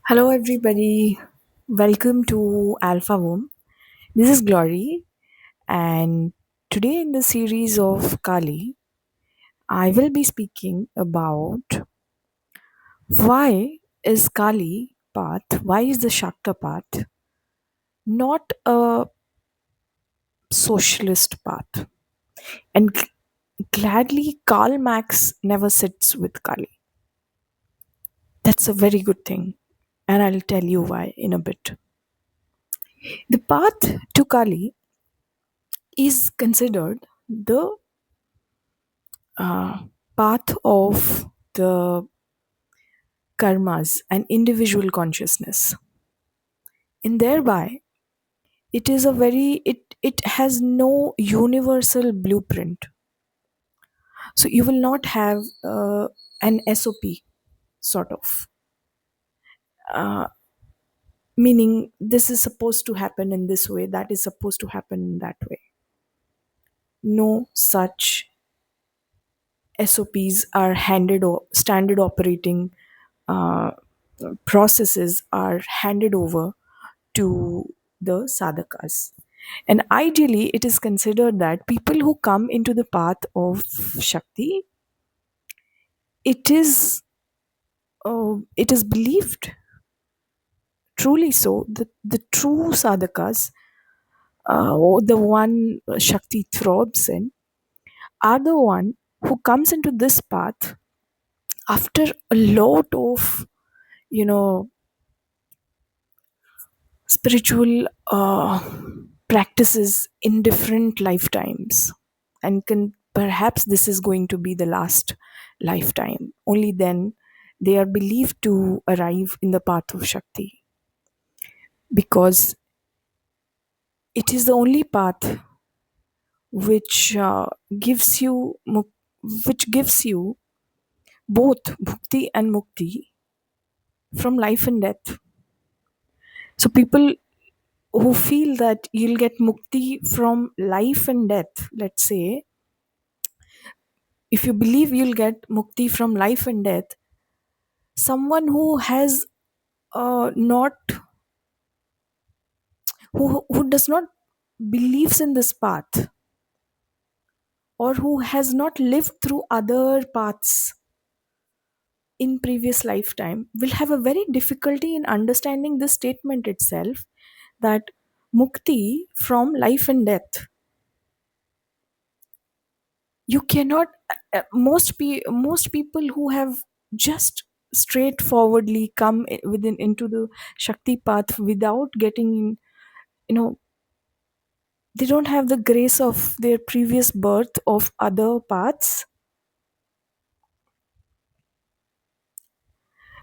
Hello, everybody. Welcome to Alpha Womb. This is Glory, and today in the series of Kali, I will be speaking about why is Kali path, why is the Shakta path not a socialist path? And gladly, Karl Marx never sits with Kali. That's a very good thing, and I'll tell you why in a bit. The path to Kali is considered the path of the karmas and individual consciousness, and thereby it has no universal blueprint. So you will not have an SOP, sort of, meaning this is supposed to happen in this way, that is supposed to happen in that way. No such SOPs are standard operating uh, processes are handed over to the sadhakas. And ideally, it is considered that people who come into the path of Shakti, it is believed, truly so, that the true sadhakas, or the one Shakti throbs in, are the one who comes into this path after a lot of, you know, spiritual practices in different lifetimes, and perhaps this is going to be the last lifetime. Only then they are believed to arrive in the path of Shakti, because it is the only path which gives you which gives you both bhukti and mukti from life and death. So people who feel that you'll get mukti from life and death, let's say, if you believe you'll get mukti from life and death, someone who has not who does not believes in this path, or who has not lived through other paths in previous lifetime, will have a very difficulty in understanding this statement itself, that mukti from life and death. You cannot most people who have just straightforwardly come within into the Shakti path without getting, you know, they don't have the grace of their previous birth of other paths,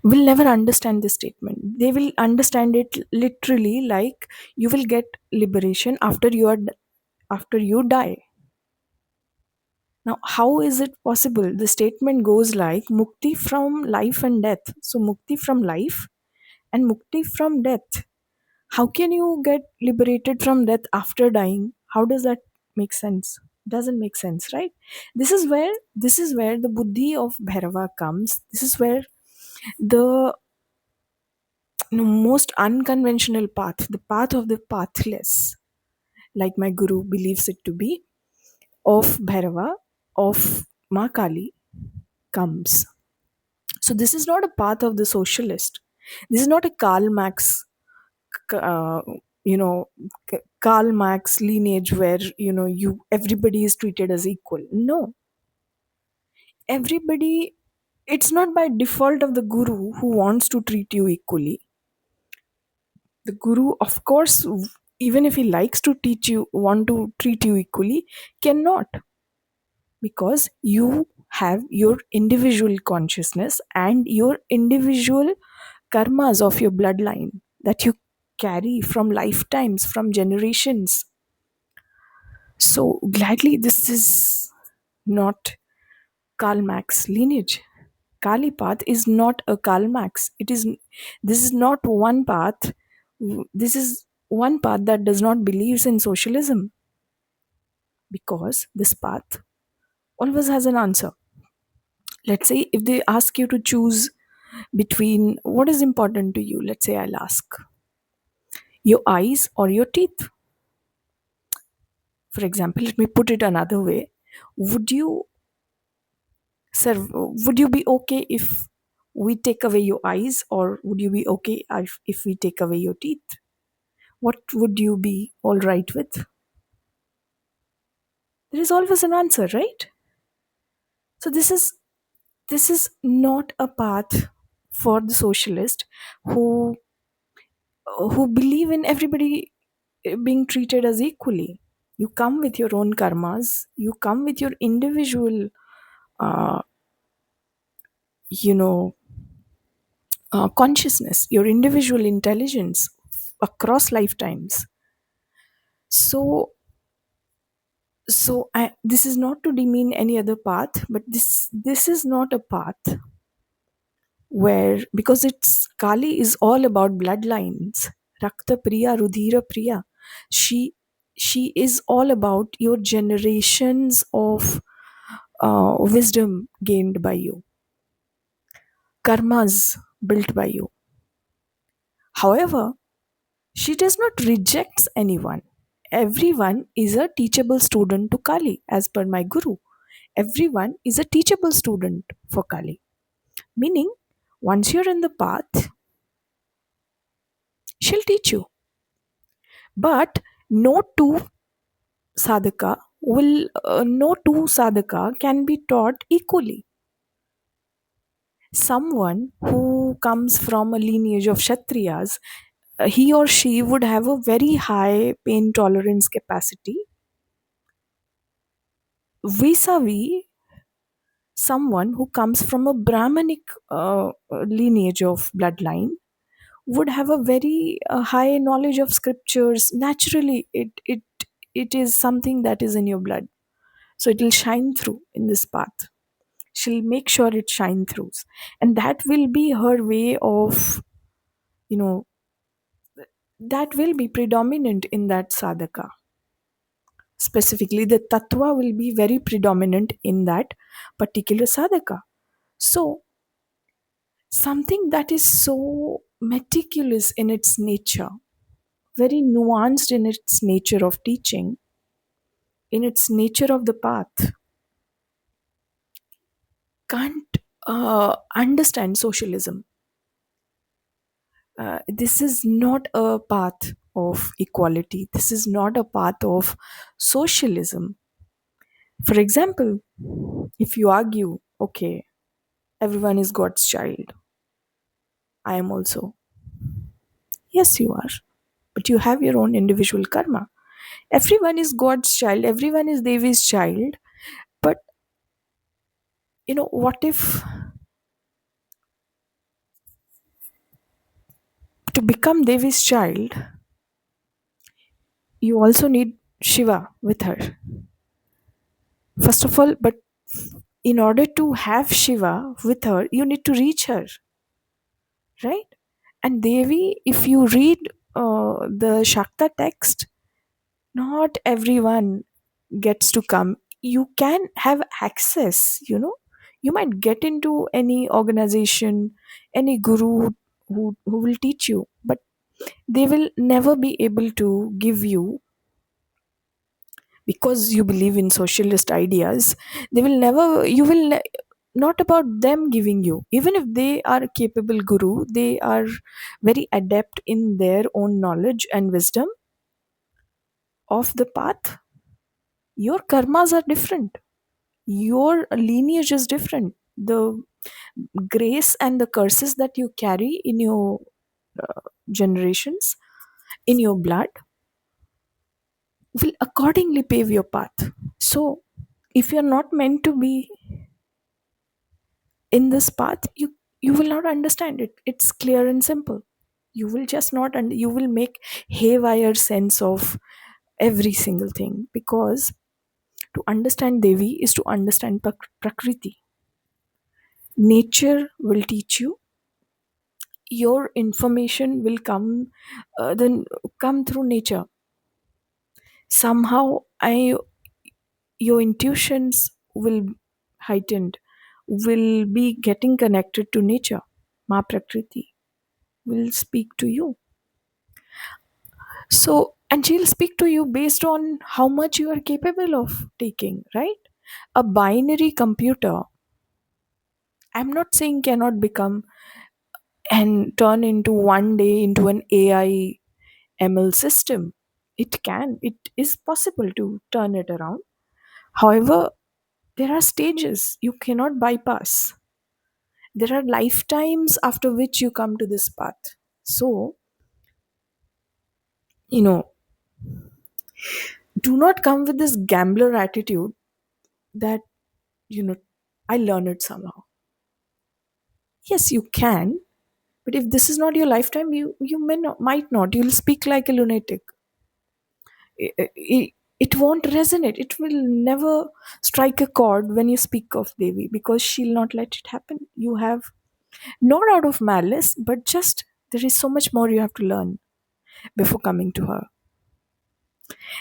will never understand this statement. They will understand it literally like you will get liberation after you die. Now, how is it possible? The statement goes like mukti from life and death. So, mukti from life and mukti from death. How can you get liberated from death after dying? How does that make sense? Doesn't make sense, right? This is where the buddhi of Bhairava comes. This is where the most unconventional path, the path of the pathless, like my guru believes it to be, of Bhairava, of Ma Kali, comes. So this is not a path of the socialist. This is not a Karl Marx, uh, you know, Karl Marx lineage where you everybody is treated as equal. No, everybody. It's not by default of the guru who wants to treat you equally. The guru, of course, even if he likes to teach you, want to treat you equally, cannot, because you have your individual consciousness and your individual karmas of your bloodline that you carry from lifetimes, from generations. So gladly, this is not Karl Marx lineage. Kali path is not a Karl Marx. This is not one path. This is one path that does not believe in socialism, because this path always has an answer. Let's say if they ask you to choose, between what is important to you. Let's say I'll ask, your eyes or your teeth. For example, let me put it another way. Would you, sir, would you be okay if we take away your eyes, or would you be okay if we take away your teeth? What would you be all right with? There is always an answer, right? So this is not a path for the socialist who who believe in everybody being treated as equally. You come with your own karmas, you come with your individual uh, you know consciousness, your individual intelligence across lifetimes. So so I, this is not to demean any other path, but this is not a path where, because it's Kali is all about bloodlines. Rakta Priya, Rudhira Priya. She she is all about your generations of wisdom gained by you, karmas built by you. However, she does not reject anyone. Everyone is a teachable student to Kali, as per my guru. Everyone is a teachable student for Kali. Meaning, once you're in the path, she'll teach you. But no two no two sadhaka can be taught equally. Someone who comes from a lineage of Kshatriyas, he or she would have a very high pain tolerance capacity vis-a-vis someone who comes from a Brahmanic lineage of bloodline, would have a very high knowledge of scriptures. Naturally, it is something that is in your blood, so it will shine through in this path. She'll make sure it shine through, and that will be her way of, you know that will be predominant in that sadhaka. Specifically, the tattva will be very predominant in that particular sadhaka. So something that is so meticulous in its nature, very nuanced in its nature of teaching, in its nature of the path, can't understand socialism. This is not a path of equality. This is not a path of socialism. For example, if you argue, okay, everyone is God's child, I am also. Yes, you are. But you have your own individual karma. Everyone is God's child, everyone is Devi's child. But, what if to become Devi's child, you also need Shiva with her? First of all, but in order to have Shiva with her, you need to reach her, right? And Devi, if you read the Shakta text, not everyone gets to come. You can have access, you might get into any organization, any guru who will teach you, but they will never be able to give you, because you believe in socialist ideas. They will never, not about them giving you, even if they are a capable guru, they are very adept in their own knowledge and wisdom of the path. Your karmas are different, your lineage is different. The grace and the curses that you carry in your generations, in your blood, will accordingly pave your path. So if you're not meant to be in this path, you will not understand it. It's clear and simple. You will just not, and you will make haywire sense of every single thing, because to understand Devi is to understand Prakriti. Nature will teach you. Your information will then come through nature. Somehow, your intuitions will heightened, will be getting connected to nature. Ma Prakriti will speak to you. So, and she'll speak to you based on how much you are capable of taking, right? A binary computer, I'm not saying cannot become and turn into one day into an AI ML system. It can, it is possible to turn it around. However, there are stages you cannot bypass. There are lifetimes after which you come to this path. So, you know, do not come with this gambler attitude that, you know, I learn it somehow. Yes, you can, but if this is not your lifetime, you may not, might not. You'll speak like a lunatic. It won't resonate. It will never strike a chord when you speak of Devi because she'll not let it happen. You have, not out of malice, but just there is so much more you have to learn before coming to her.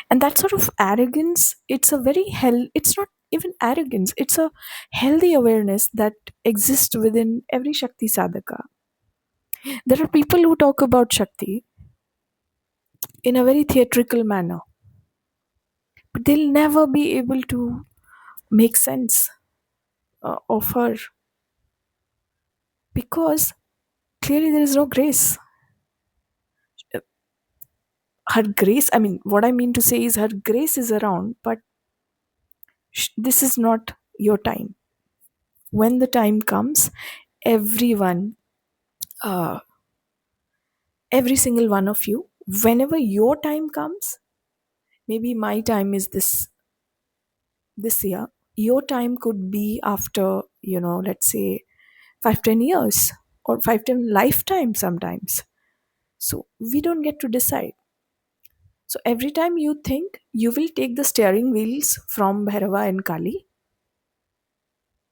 And that sort of arrogance, it's a very it's not even arrogance, it's a healthy awareness that exists within every Shakti sadhaka. There are people who talk about Shakti in a very theatrical manner, but they'll never be able to make sense of her because clearly there is no grace. Her grace, I mean, what I mean to say is her grace is around, but this is not your time. When the time comes, everyone, uh, every single one of you, whenever your time comes, maybe my time is this year, your time could be after, let's say 5-10 years or 5-10 lifetime sometimes. So we don't get to decide. So every time you think you will take the steering wheels from Bhairava and Kali,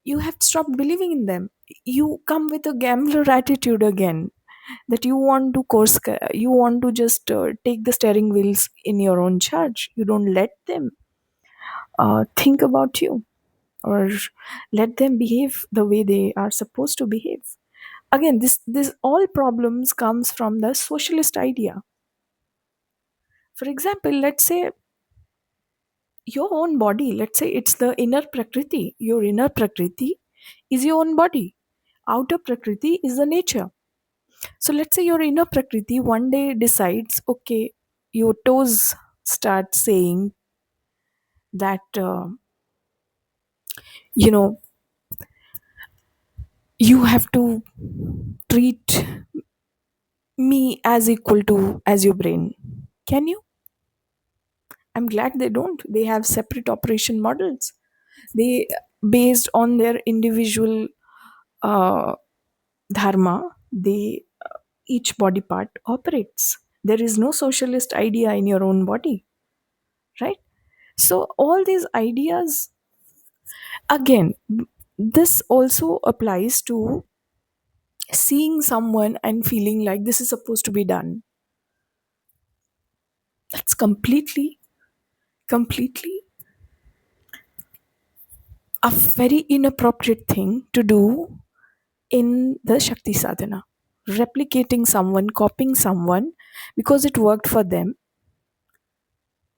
you have stopped believing in them. You come with a gambler attitude again, that you want to you want to just take the steering wheels in your own charge. You don't let them think about you or let them behave the way they are supposed to behave. Again, this all problems comes from the socialist idea. For example, let's say your own body, let's say it's the inner prakriti. Your inner prakriti is your own body. Outer prakriti is the nature. So let's say your inner prakriti one day decides, okay, your toes start saying that, you know, you have to treat me as equal to as your brain. Can you? I'm glad they don't. They have separate operation models. They, based on their individual uh, dharma, they, each body part operates. There is no socialist idea in your own body, right? So all these ideas, again, this also applies to seeing someone and feeling like this is supposed to be done. That's completely a very inappropriate thing to do in the Shakti sadhana. Replicating someone, copying someone because it worked for them.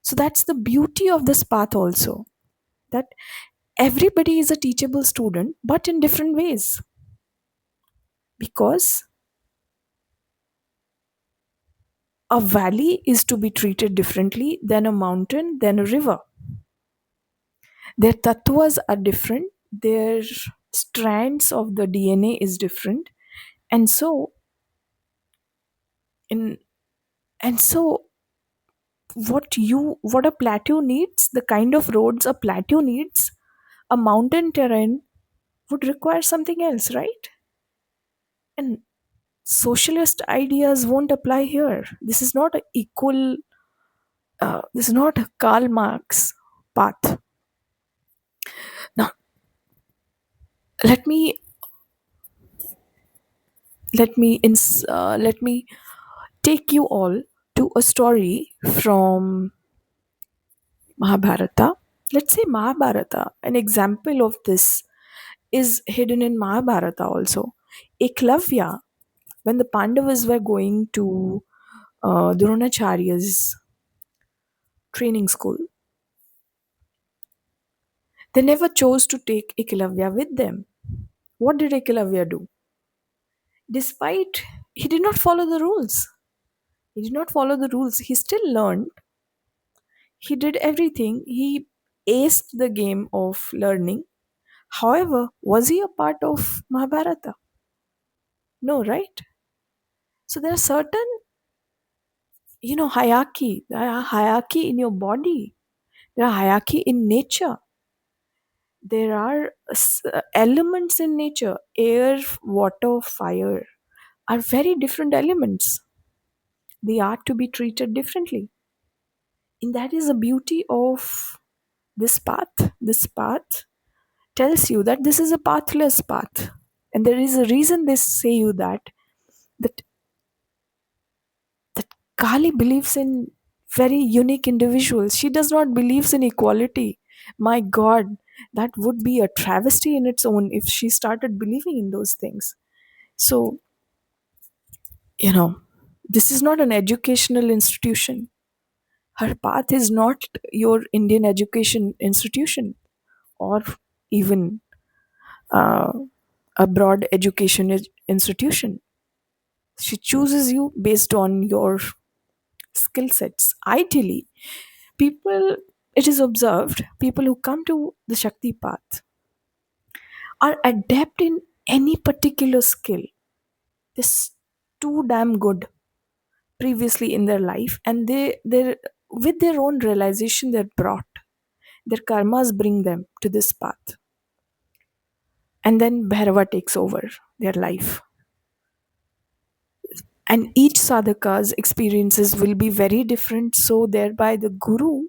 So that's the beauty of this path also, that everybody is a teachable student but in different ways, because a valley is to be treated differently than a mountain, than a river. Their tattvas are different, their strands of the DNA is different, and so in and so what a plateau needs, the kind of roads a plateau needs, a mountain terrain would require something else, right? And socialist ideas won't apply here. This is not a equal. This is not a Karl Marx path. Now, let me let me take you all to a story from Mahabharata. Let's say Mahabharata. An example of this is hidden in Mahabharata also. Eklavya When the Pandavas were going to Dronacharya's training school, they never chose to take Ekalavya with them. What did Ekalavya do? Despite he did not follow the rules, he did not follow the rules. He still learned. He did everything. He aced the game of learning. However, was he a part of Mahabharata? No, right? So there are certain, hierarchy. There are hierarchy in your body. There are hierarchy in nature. There are elements in nature. Air, water, fire are very different elements. They are to be treated differently. And that is the beauty of this path. This path tells you that this is a pathless path. And there is a reason they say you that that Kali believes in very unique individuals. She does not believes in equality. My God, that would be a travesty in its own if she started believing in those things. So, you know, this is not an educational institution. Her path is not your Indian education institution or even uh, a broad education institution. She chooses you based on your skill sets. Ideally, people, it is observed, people who come to the Shakti path are adept in any particular skill. They're too damn good previously in their life, and they're with their own realization they're brought. Their karmas bring them to this path. And then Bhairava takes over their life. And each sadhaka's experiences will be very different, so thereby the guru,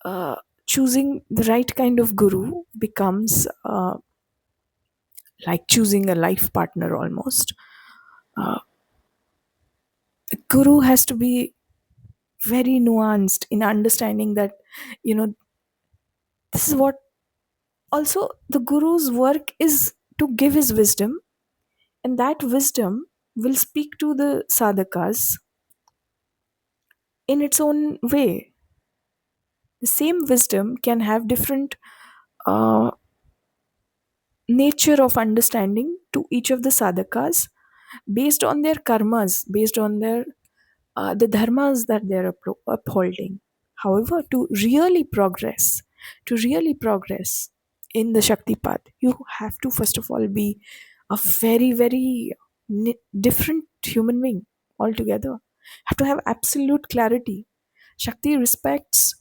uh, choosing the right kind of guru becomes like choosing a life partner almost. The guru has to be very nuanced in understanding that, you know, this is what, also the guru's work is to give his wisdom, and that wisdom will speak to the sadhakas in its own way. The same wisdom can have different uh, nature of understanding to each of the sadhakas based on their karmas, based on their the dharmas that they're upholding. However, to really progress in the Shakti path, you have to first of all be a very, very different human being altogether. Have to have absolute clarity. Shakti respects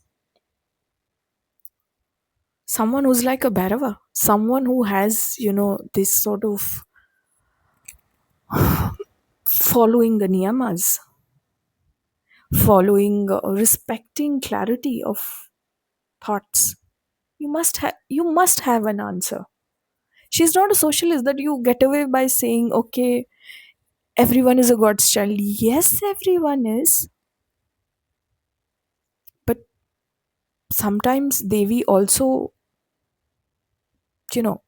someone who's like a Bhairava, someone who has, this sort of following the niyamas, following, respecting clarity of thoughts. You must have an answer. She's not a socialist that you get away by saying, okay, everyone is a God's child. Yes, everyone is, but sometimes Devi also, you know,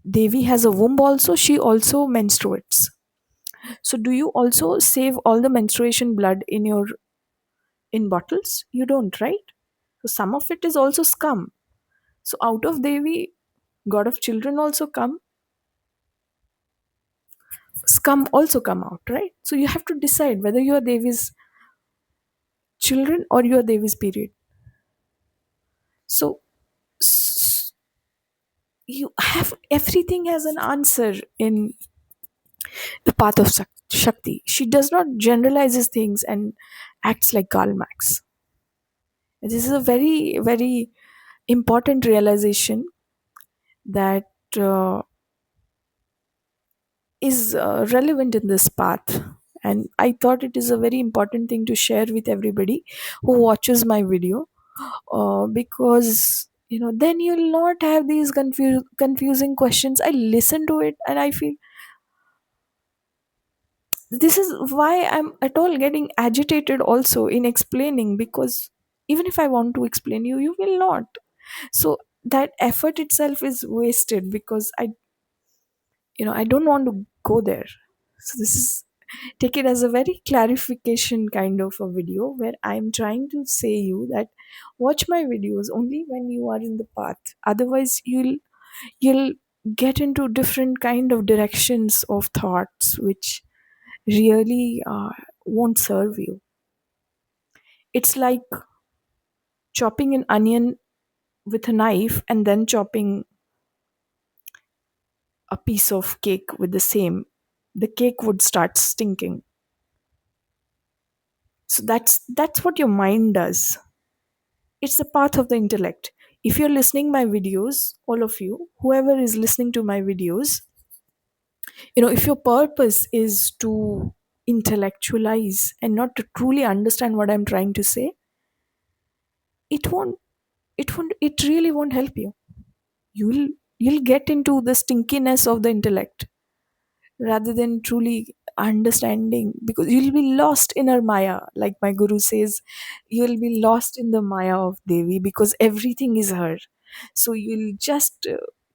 Devi has a womb also. She also menstruates. So do you also save all the menstruation blood in bottles? You don't, right? So some of it is also scum. So out of Devi, God of children also come, scum also come out, right? So you have to decide whether you are Devi's children or you are Devi's period. So you have, everything has an answer in the path of Shakti. She does not generalizes things and acts like Karl Marx. This is a very, very important realization that is relevant in this path. And I thought it is a very important thing to share with everybody who watches my video, because then you'll not have these confusing questions. I listen to it and I feel this is why I'm at all getting agitated also in explaining, because even if I want to explain you, you will not. So that effort itself is wasted, because I don't want to go there. So this is, take it as a very clarification kind of a video where I'm trying to say you that watch my videos only when you are in the path. Otherwise you'll get into different kind of directions of thoughts which really won't serve you. It's like chopping an onion with a knife and then chopping a piece of cake with the same. The cake would start stinking. So that's what your mind does. It's the path of the intellect. If you're listening my videos, all of you, whoever is listening to my videos, if your purpose is to intellectualize and not to truly understand what I'm trying to say, it really won't help you. You'll you'll get into the stinkiness of the intellect rather than truly understanding, because you'll be lost in her maya, like my guru says. You'll be lost in the maya of Devi because everything is her. So you'll just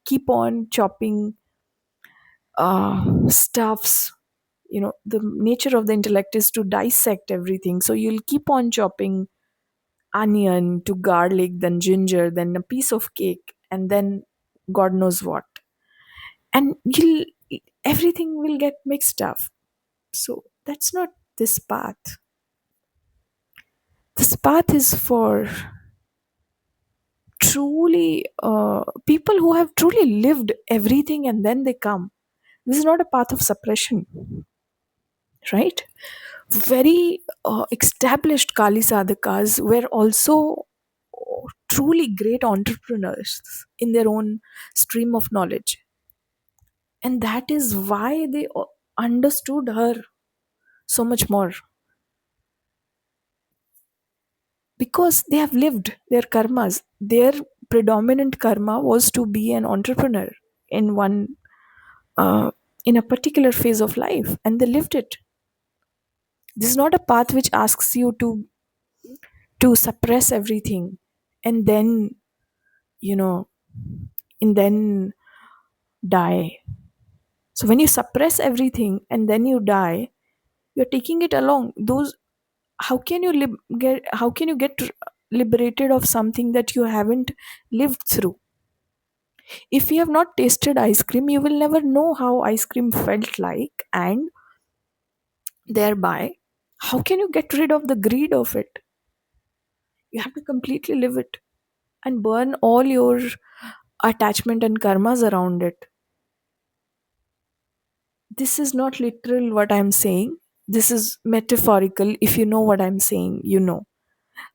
keep on chopping stuffs. The nature of the intellect is to dissect everything, so you'll keep on chopping onion to garlic, then ginger, then a piece of cake, and then god knows what. And you'll everything will get mixed up. So that's not this path. This path is for truly people who have truly lived everything and then they come. This is not a path of suppression, right? Very established Kali sadhakas were also truly great entrepreneurs in their own stream of knowledge. And that is why they understood her so much more, because they have lived their karmas. Their predominant karma was to be an entrepreneur in one uh, in a particular phase of life, and they lived it. This is not a path which asks you to suppress everything and then you know and then die. So when you suppress everything and then you die, you're taking it along. Those How can you get liberated of something that you haven't lived through? If you have not tasted ice cream, you will never know how ice cream felt like, and thereby, how can you get rid of the greed of it? You have to completely live it and burn all your attachment and karmas around it. This is not literal what I'm saying. This is metaphorical. If you know what I'm saying, you know.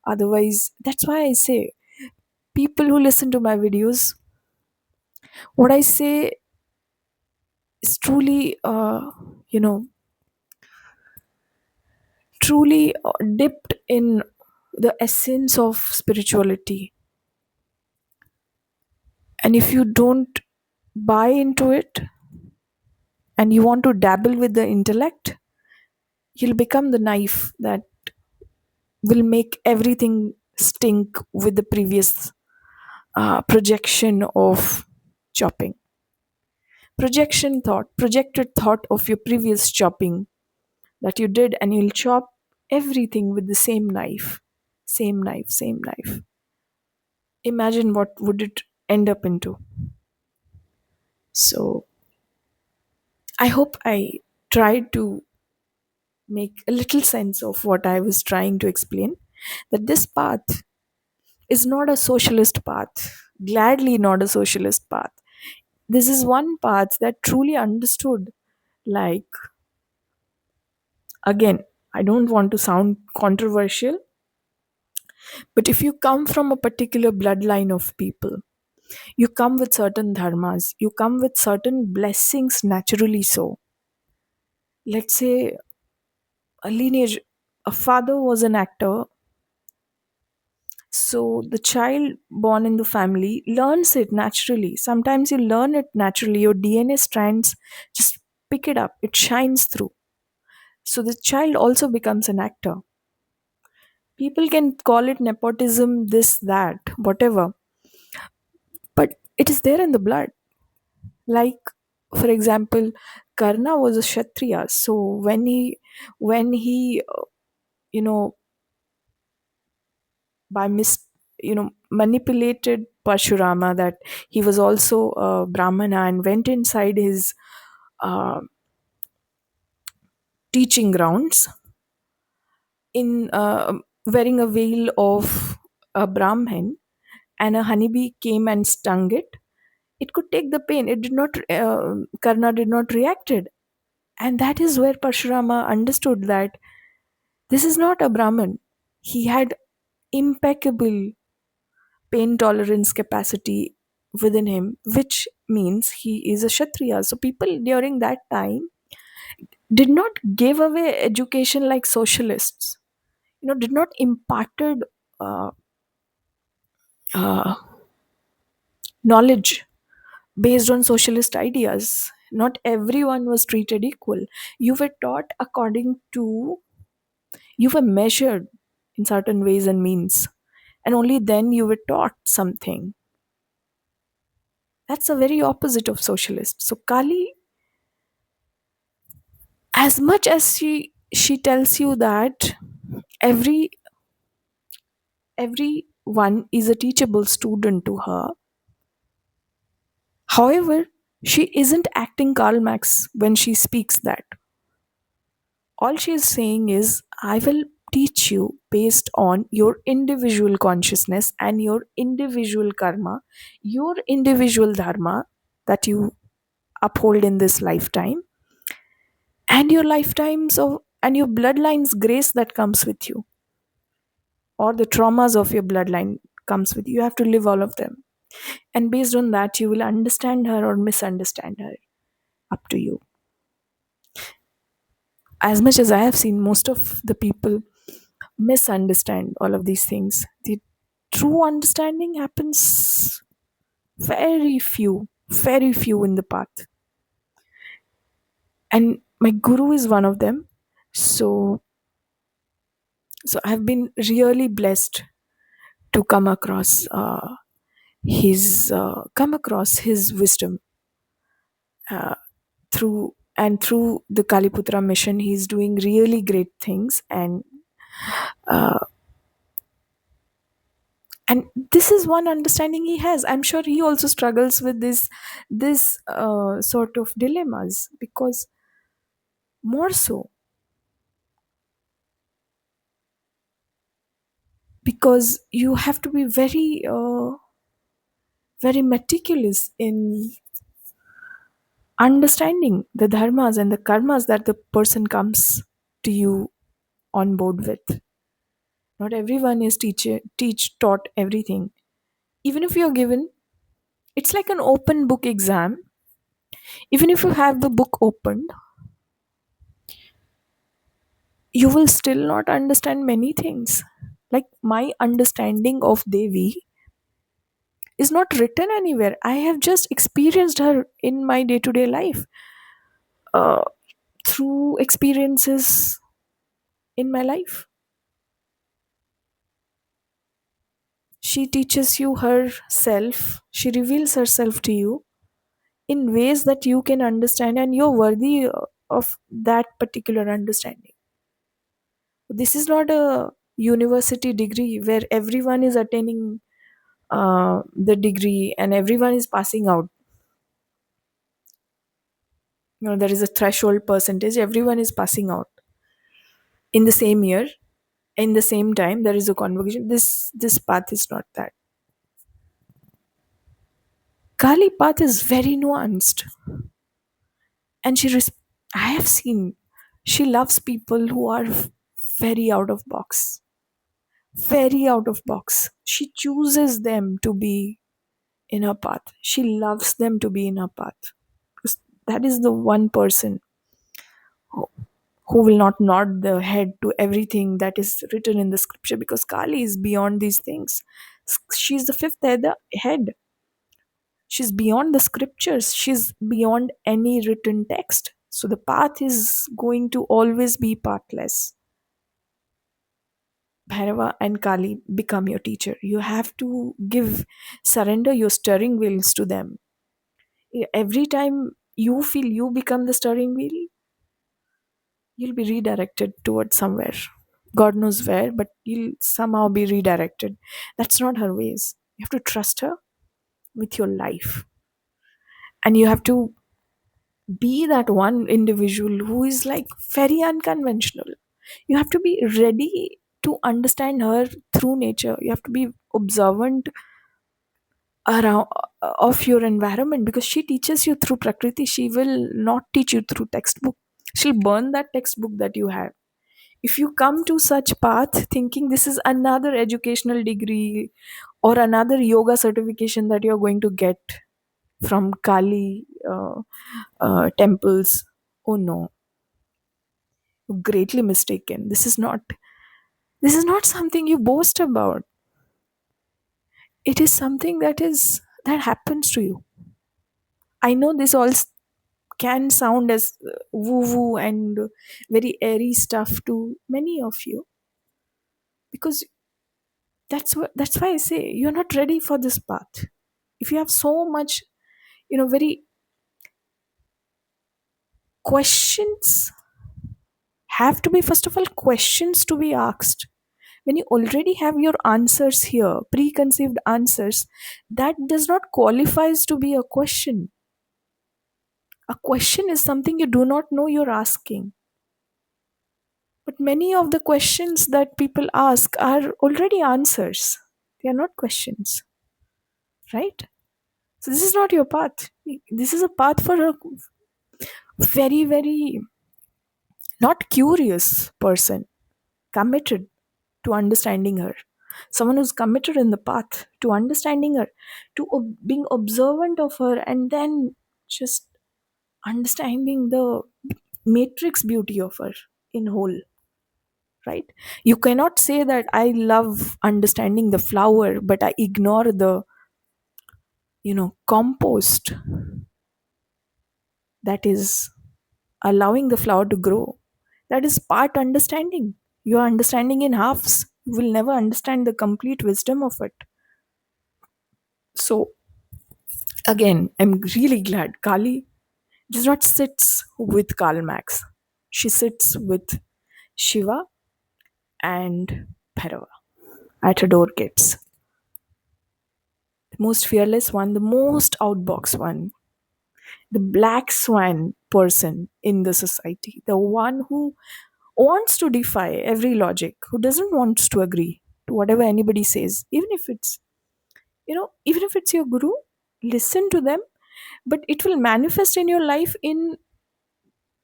Otherwise, that's why I say people who listen to my videos, what I say is truly, truly dipped in the essence of spirituality. And if you don't buy into it and you want to dabble with the intellect, you'll become the knife that will make everything stink with the previous projection of chopping. Projected thought of your previous chopping that you did, and you'll chop everything with the same knife. Same knife, same knife. Imagine what would it end up into. So I hope I tried to make a little sense of what I was trying to explain. That this path is not a socialist path, gladly not a socialist path. This is one path that truly understood, like, again, I don't want to sound controversial, but if you come from a particular bloodline of people, you come with certain dharmas, you come with certain blessings naturally. So let's say a lineage, a father was an actor, so the child born in the family learns it naturally. Sometimes you learn it naturally, your DNA strands just pick it up, it shines through. So the child also becomes an actor. People can call it nepotism, this, that, whatever, but it is there in the blood. Like For example, Karna was a Kshatriya. So when he you know by manipulated Parshurama, that he was also a Brahmana, and went inside his uh, teaching grounds in wearing a veil of a Brahmin, and a honeybee came and stung it. It could take the pain. It did not. Karna did not reacted, and that is where Parshurama understood that this is not a Brahmin. He had impeccable pain tolerance capacity within him, which means he is a Kshatriya. So people during that time did not give away education like socialists. Did not imparted uh, uh, knowledge based on socialist ideas. Not everyone was treated equal. You were taught according to, you were measured in certain ways and means, and only then you were taught something. That's a very opposite of socialist. So Kali, as much as she tells you that every everyone is a teachable student to her, however, she isn't acting Karl Marx when she speaks that. All she is saying is, I will teach you based on your individual consciousness and your individual karma, your individual dharma that you uphold in this lifetime, and your lifetimes of and your bloodline's grace that comes with you, or the traumas of your bloodline comes with you. You have to live all of them. And based on that, you will understand her or misunderstand her. Up to you. As much as I have seen, most of the people misunderstand all of these things. The true understanding happens very few in the path. And my guru is one of them. So, so I've been really blessed to come across his wisdom through the Kaliputra mission. He's doing really great things, and this is one understanding he has. I'm sure he also struggles with this sort of dilemmas, because more so because you have to be very meticulous in understanding the dharmas and the karmas that the person comes to you on board with. Not everyone is teach taught everything. Even if you're given, it's like an open book exam. Even if you have the book opened, you will still not understand many things. Like my understanding of Devi is not written anywhere. I have just experienced her in my day to day life, uh, through experiences in my life. She teaches you herself, she reveals herself to you in ways that you can understand, and you're worthy of that particular understanding. This is not a university degree where everyone is attaining the degree and everyone is passing out. There is a threshold percentage, everyone is passing out in the same year, in the same time. There is a convocation. This path is not that. Kali path is very nuanced, and I have seen she loves people who are very out of box, very out of box. She chooses them to be in her path. She loves them to be in her path, because that is the one person who who will not nod the head to everything that is written in the scripture, because Kali is beyond these things. She's the fifth head. She's beyond the scriptures. She's beyond any written text. So the path is going to always be pathless. Bhairava and Kali become your teacher. You have to surrender your steering wheels to them. Every time you feel you become the steering wheel, you'll be redirected towards somewhere. God knows where, but you'll somehow be redirected. That's not her ways. You have to trust her with your life. And you have to be that one individual who is like very unconventional. You have to be ready to understand her through nature. You have to be observant around of your environment, because she teaches you through prakriti. She will not teach you through textbook. She'll burn that textbook that you have. If you come to such path thinking this is another educational degree or another yoga certification that you're going to get from Kali temples, oh no, you're greatly mistaken. This is not something you boast about. It is something that happens to you. I know this all can sound as woo woo and very airy stuff to many of you, because that's why I say you're not ready for this path. If you have so much, very questions have to be, first of all, questions to be asked. When you already have your answers here, preconceived answers, that does not qualifies to be a question. A question is something you do not know you're asking. But many of the questions that people ask are already answers. They are not questions, right? So this is not your path. This is a path for a very, very not curious person, committed to understanding her. Someone who's committed in the path to understanding her, to being observant of her, and then just understanding the matrix beauty of her in whole, right? You cannot say that I love understanding the flower, but I ignore the, compost that is allowing the flower to grow. That is part understanding. You are understanding in halves. You will never understand the complete wisdom of it. So again, I'm really glad Kali does not sits with Karl Marx. She sits with Shiva and Bhairava at her door gates. The most fearless one, the most outbox one, the black swan person in the society, the one who wants to defy every logic, who doesn't want to agree to whatever anybody says, even if it's your guru, listen to them, but it will manifest in your life in,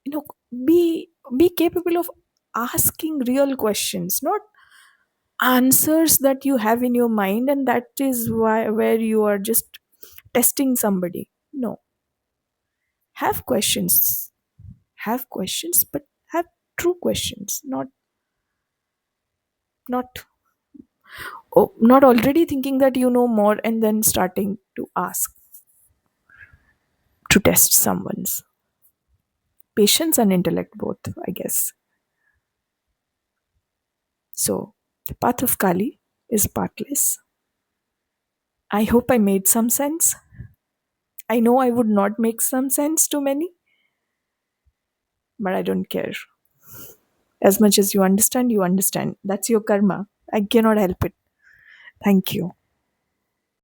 you know be capable of asking real questions, not answers that you have in your mind, and that is why where you are just testing somebody. No, have questions, but have true questions, not not already thinking that you know more and then starting to ask to test someone's patience and intellect both, I guess. So the path of Kali is pathless. I hope I made some sense. I know I would not make some sense to many, but I don't care. As much as you understand, you understand. That's your karma. I cannot help it. Thank you.